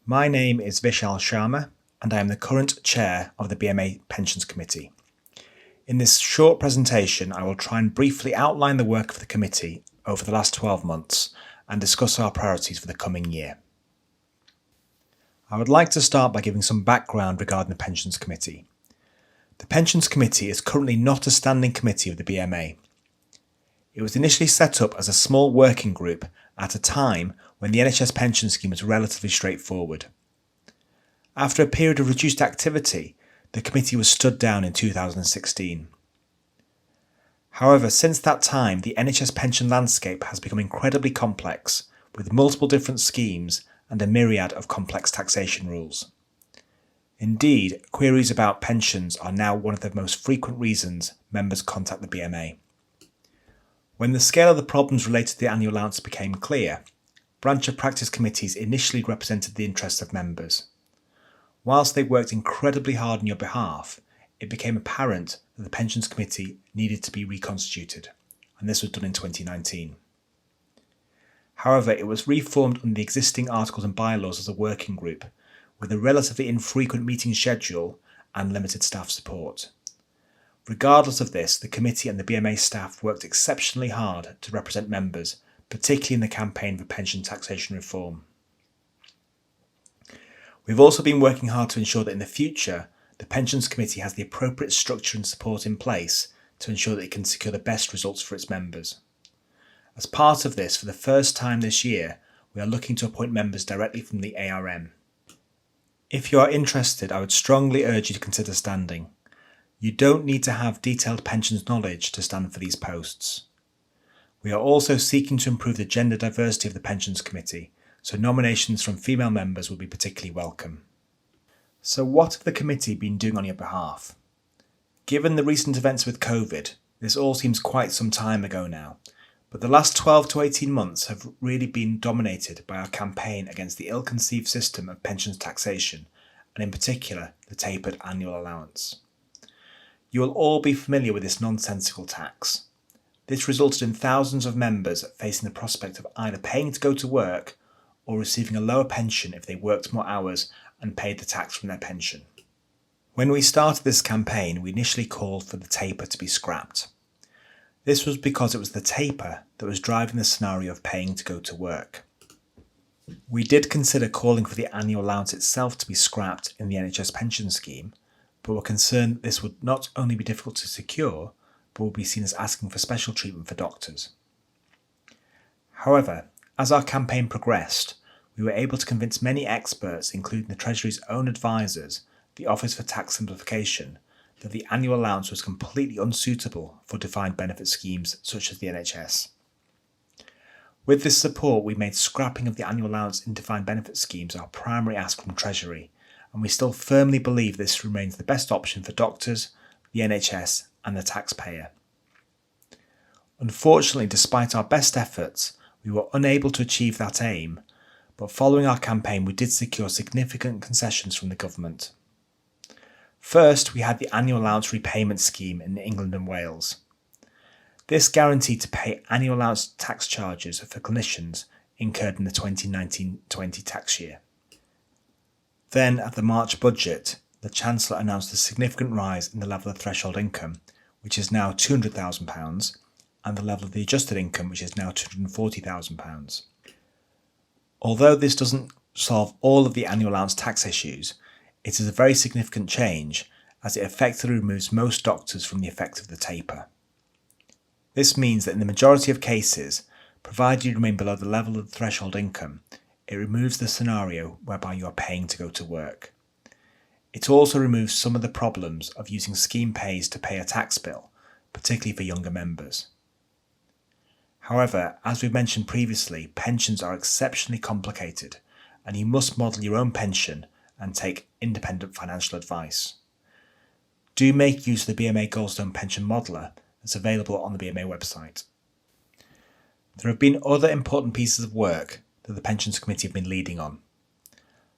My name is Vishal Sharma, and I am the current chair of the BMA Pensions Committee. In this short presentation, I will try and briefly outline the work of the committee over the last 12 months and discuss our priorities for the coming year. I would like to start by giving some background regarding the Pensions Committee. The Pensions Committee is currently not a standing committee of the BMA. It was initially set up as a small working group at a time when the NHS pension scheme was relatively straightforward. After a period of reduced activity, the committee was stood down in 2016. However, since that time, the NHS pension landscape has become incredibly complex, with multiple different schemes and a myriad of complex taxation rules. Indeed, queries about pensions are now one of the most frequent reasons members contact the BMA. When the scale of the problems related to the annual allowance became clear, branch of practice committees initially represented the interests of members. Whilst they worked incredibly hard on your behalf, it became apparent that the Pensions Committee needed to be reconstituted, and this was done in 2019. However, it was reformed under the existing articles and bylaws as a working group, with a relatively infrequent meeting schedule and limited staff support. Regardless of this, the committee and the BMA staff worked exceptionally hard to represent members, particularly in the campaign for pension taxation reform. We've also been working hard to ensure that in the future, the Pensions Committee has the appropriate structure and support in place to ensure that it can secure the best results for its members. As part of this, for the first time this year, we are looking to appoint members directly from the ARM. If you are interested, I would strongly urge you to consider standing. You don't need to have detailed pensions knowledge to stand for these posts. We are also seeking to improve the gender diversity of the Pensions Committee, so nominations from female members will be particularly welcome. So what have the committee been doing on your behalf? Given the recent events with COVID, this all seems quite some time ago now, but the last 12 to 18 months have really been dominated by our campaign against the ill-conceived system of pensions taxation, and in particular, the tapered annual allowance. You will all be familiar with this nonsensical tax. This resulted in thousands of members facing the prospect of either paying to go to work or receiving a lower pension if they worked more hours and paid the tax from their pension. When we started this campaign, we initially called for the taper to be scrapped. This was because it was the taper that was driving the scenario of paying to go to work. We did consider calling for the annual allowance itself to be scrapped in the NHS pension scheme, but were concerned that this would not only be difficult to secure, but would be seen as asking for special treatment for doctors. However, as our campaign progressed, we were able to convince many experts, including the Treasury's own advisors, the Office for Tax Simplification, that the annual allowance was completely unsuitable for defined benefit schemes such as the NHS. With this support, we made scrapping of the annual allowance in defined benefit schemes our primary ask from Treasury, and we still firmly believe this remains the best option for doctors, the NHS and the taxpayer. Unfortunately, despite our best efforts, we were unable to achieve that aim, but following our campaign we did secure significant concessions from the government. First, we had the annual allowance repayment scheme in England and Wales. This guaranteed to pay annual allowance tax charges for clinicians incurred in the 2019-20 tax year. Then, at the March budget, the Chancellor announced a significant rise in the level of threshold income, which is now £200,000, and the level of the adjusted income, which is now £240,000. Although this doesn't solve all of the annual allowance tax issues, it is a very significant change as it effectively removes most doctors from the effect of the taper. This means that in the majority of cases, provided you remain below the level of the threshold income, it removes the scenario whereby you are paying to go to work. It also removes some of the problems of using scheme pays to pay a tax bill, particularly for younger members. However, as we've mentioned previously, pensions are exceptionally complicated, and you must model your own pension and take independent financial advice. Do make use of the BMA Goldstone Pension Modeller that's available on the BMA website. There have been other important pieces of work that the Pensions Committee have been leading on.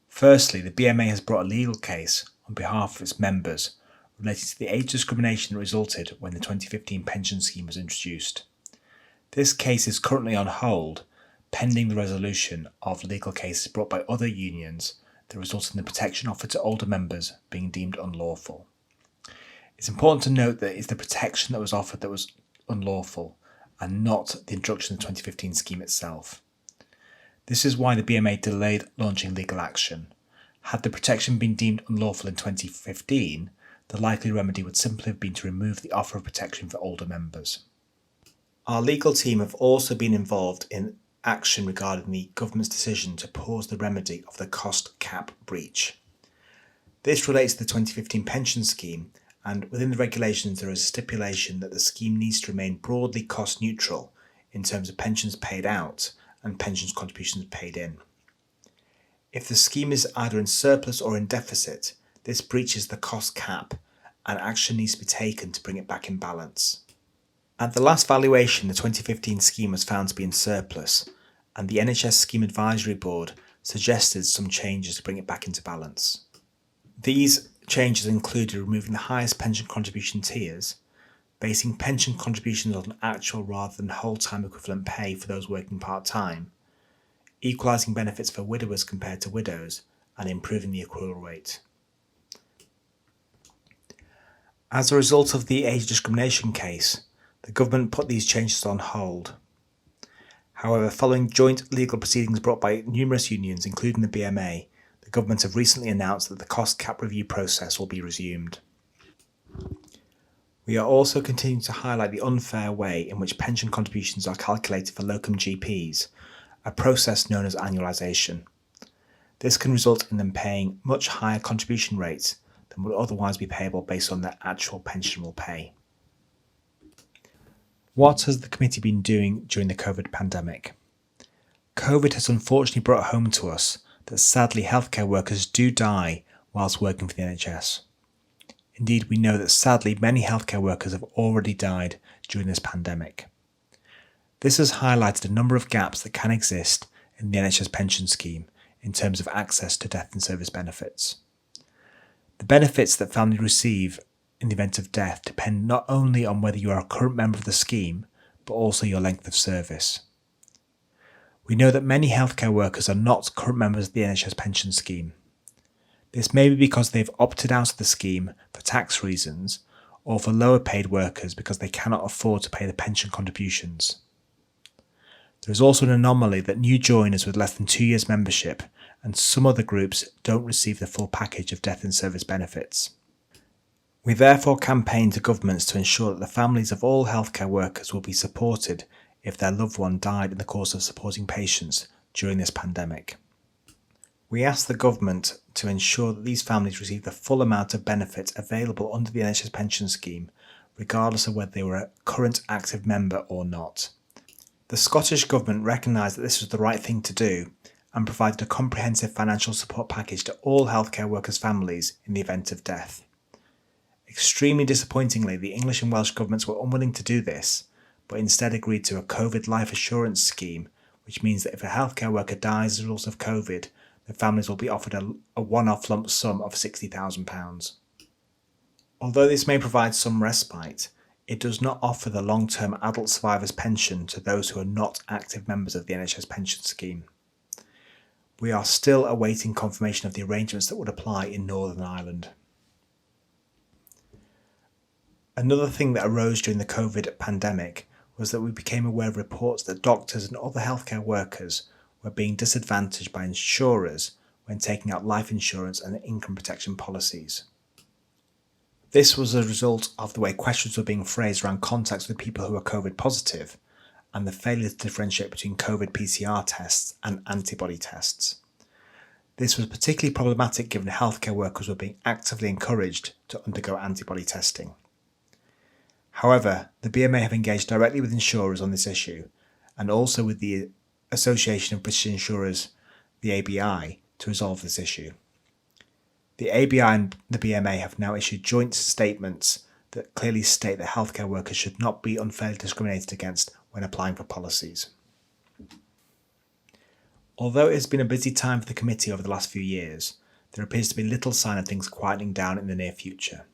Firstly, the BMA has brought a legal case on behalf of its members related to the age discrimination that resulted when the 2015 pension scheme was introduced. This case is currently on hold, pending the resolution of legal cases brought by other unions that resulted in the protection offered to older members being deemed unlawful. It's important to note that it's the protection that was offered that was unlawful and not the introduction of the 2015 scheme itself. This is why the BMA delayed launching legal action. Had the protection been deemed unlawful in 2015, the likely remedy would simply have been to remove the offer of protection for older members. Our legal team have also been involved in action regarding the government's decision to pause the remedy of the cost cap breach. This relates to the 2015 pension scheme, and within the regulations there is a stipulation that the scheme needs to remain broadly cost neutral in terms of pensions paid out and pensions contributions paid in. If the scheme is either in surplus or in deficit, this breaches the cost cap and action needs to be taken to bring it back in balance. At the last valuation, the 2015 scheme was found to be in surplus, and the NHS Scheme Advisory Board suggested some changes to bring it back into balance. These changes included removing the highest pension contribution tiers, basing pension contributions on actual rather than whole-time equivalent pay for those working part-time, equalising benefits for widowers compared to widows, and improving the accrual rate. As a result of the age discrimination case, the government put these changes on hold. However, following joint legal proceedings brought by numerous unions, including the BMA, the government have recently announced that the cost cap review process will be resumed. We are also continuing to highlight the unfair way in which pension contributions are calculated for locum GPs, a process known as annualisation. This can result in them paying much higher contribution rates than would otherwise be payable based on their actual pensionable pay. What has the committee been doing during the COVID pandemic? COVID has unfortunately brought home to us that sadly healthcare workers do die whilst working for the NHS. Indeed, we know that sadly many healthcare workers have already died during this pandemic. This has highlighted a number of gaps that can exist in the NHS pension scheme in terms of access to death and service benefits. The benefits that families receive in the event of death depend not only on whether you are a current member of the scheme, but also your length of service. We know that many healthcare workers are not current members of the NHS pension scheme. This may be because they've opted out of the scheme for tax reasons, or for lower paid workers because they cannot afford to pay the pension contributions. There is also an anomaly that new joiners with less than 2 years membership and some other groups don't receive the full package of death and service benefits. We therefore campaign to governments to ensure that the families of all healthcare workers will be supported if their loved one died in the course of supporting patients during this pandemic. We ask the government to ensure that these families receive the full amount of benefit available under the NHS pension scheme, regardless of whether they were a current active member or not. The Scottish Government recognised that this was the right thing to do and provided a comprehensive financial support package to all healthcare workers' families in the event of death. Extremely disappointingly, the English and Welsh governments were unwilling to do this, but instead agreed to a COVID life assurance scheme, which means that if a healthcare worker dies as a result of COVID, the families will be offered a one-off lump sum of £60,000. Although this may provide some respite, it does not offer the long-term adult survivors pension to those who are not active members of the NHS pension scheme. We are still awaiting confirmation of the arrangements that would apply in Northern Ireland. Another thing that arose during the COVID pandemic was that we became aware of reports that doctors and other healthcare workers were being disadvantaged by insurers when taking out life insurance and income protection policies. This was a result of the way questions were being phrased around contacts with people who were COVID positive and the failure to differentiate between COVID PCR tests and antibody tests. This was particularly problematic given healthcare workers were being actively encouraged to undergo antibody testing. However, the BMA have engaged directly with insurers on this issue and also with the Association of British Insurers, the ABI, to resolve this issue. The ABI and the BMA have now issued joint statements that clearly state that healthcare workers should not be unfairly discriminated against when applying for policies. Although it has been a busy time for the committee over the last few years, there appears to be little sign of things quietening down in the near future.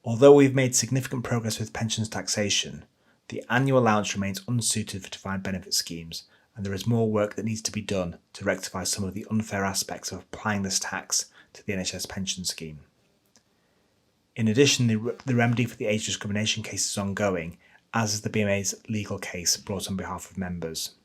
Although we've made significant progress with pensions taxation, the annual allowance remains unsuited for defined benefit schemes and there is more work that needs to be done to rectify some of the unfair aspects of applying this tax to the NHS pension scheme. In addition, the remedy for the age discrimination case is ongoing, as is the BMA's legal case brought on behalf of members.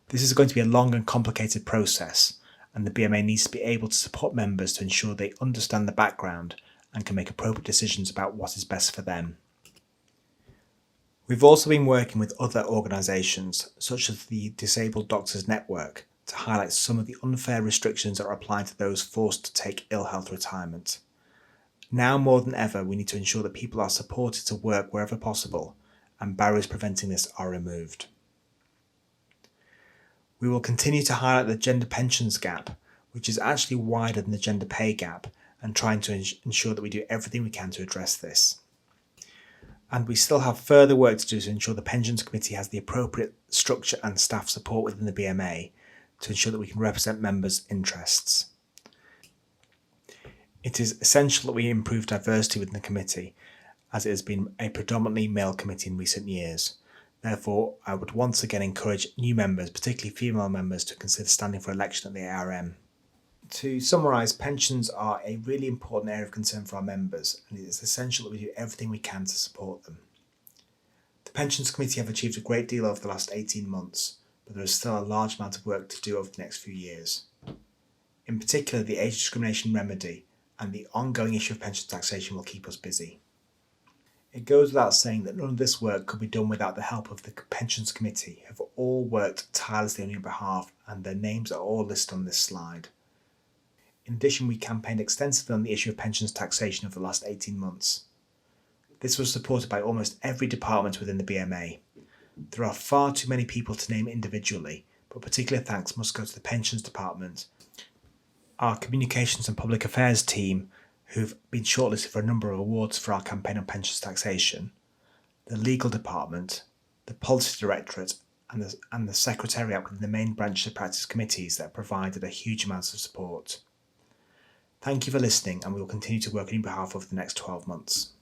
This is going to be a long and complicated process, and the BMA needs to be able to support members to ensure they understand the background and can make appropriate decisions about what is best for them. We've also been working with other organisations, such as the Disabled Doctors Network, to highlight some of the unfair restrictions that are applied to those forced to take ill health retirement. Now more than ever, we need to ensure that people are supported to work wherever possible, and barriers preventing this are removed. We will continue to highlight the gender pensions gap, which is actually wider than the gender pay gap, and trying to ensure that we do everything we can to address this. And we still have further work to do to ensure the Pensions Committee has the appropriate structure and staff support within the BMA to ensure that we can represent members' interests. It is essential that we improve diversity within the committee, as it has been a predominantly male committee in recent years. Therefore, I would once again encourage new members, particularly female members, to consider standing for election at the ARM. To summarise, pensions are a really important area of concern for our members, and it is essential that we do everything we can to support them. The Pensions Committee have achieved a great deal over the last 18 months, but there is still a large amount of work to do over the next few years. In particular, the age discrimination remedy and the ongoing issue of pension taxation will keep us busy. It goes without saying that none of this work could be done without the help of the Pensions Committee, who have all worked tirelessly on your behalf, and their names are all listed on this slide. In addition, we campaigned extensively on the issue of pensions taxation over the last 18 months. This was supported by almost every department within the BMA. There are far too many people to name individually, but particular thanks must go to the Pensions Department, our Communications and Public Affairs team, who've been shortlisted for a number of awards for our campaign on pensions taxation, the Legal Department, the Policy Directorate, and the Secretariat within the main branch of practice committees that provided a huge amount of support. Thank you for listening, and we will continue to work on your behalf over the next 12 months.